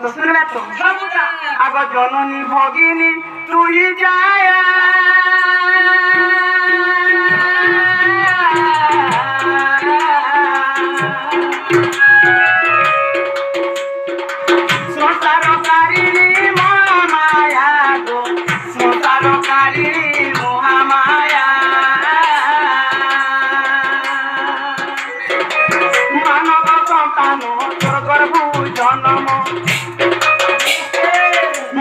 तो सुनबे तो आग जननी भगिनी तुई जाया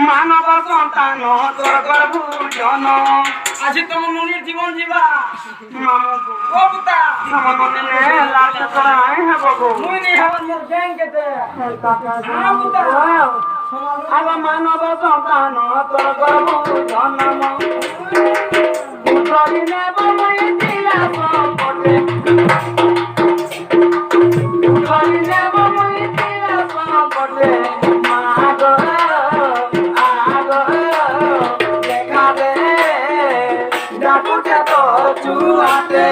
মানব সন্তান তোর গর্ভ জন আজি তোম মনির জীবন জীবা ও পুতা মনে লাল করাই হব গো মুই নি হব মোর গ্যাং কেতে হ্যাঁ পুতা আগ মানব সন্তান তোর গর্ভ জন্ম করিলে বলাই দিলা সংকটে করিলে বলাই দিলা সংকটে চুয়াতে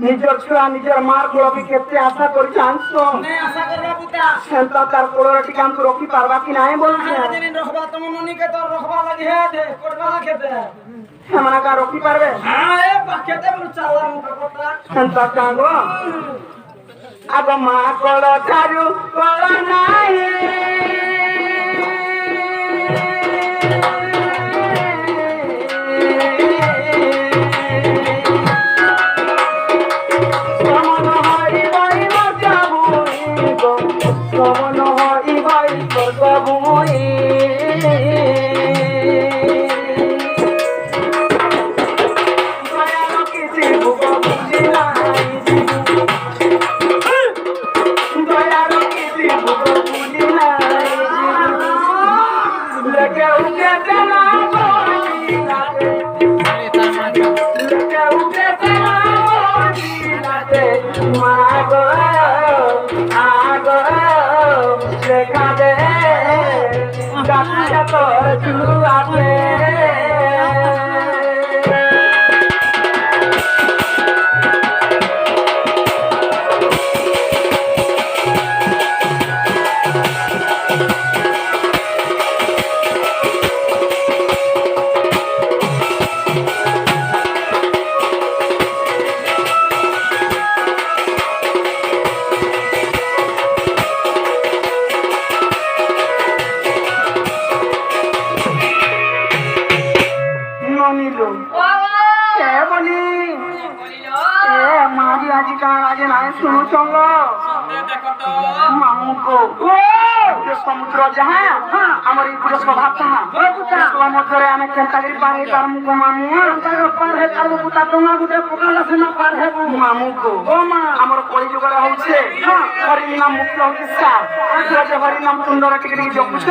নিজের ছুয়া নিজের মার গোলকে কেতে আশা করি জানছো নে আশা করবা পুতা সেন্তা তার কোলরটি কাম তো রকি পারবা কি নাই বলছে দিন রখবা তো মননি কে তো রখবা লাগি হে দে করবা খেতে हमना का रोकी पारबे हां ए पाकेते बनु चाला मुका कोता सेंता कागो अब मा कोल थारु कोल नाही समुद्र जहाँ हमारी पूरा स्वभाव था समुद्र आमे केंतागिरी पार है पार मुको मामू पार है तार पुता टोंगा गुटे पकाला से ना पार है मामू को ओ मां हमर कोई जुगरा होउछे हरि नाम मुक्त होउछे सार जे हरि नाम सुंदर टिकरी जपुछ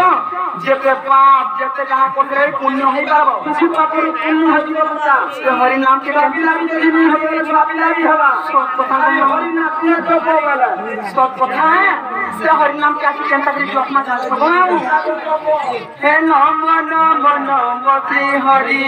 जेते पाप जेते जहाँ कोरे पुण्य होई पारबो किसी पाप रे पुण्य होई पुता से हरि नाम के कपिला भी नहीं होई कपिला भी हवा सब कथा हरि नाम के जप वाला सब कथा से हरि नाम के आकी केंतागिरी जप मा जासो हे नम नम नम श्री हरि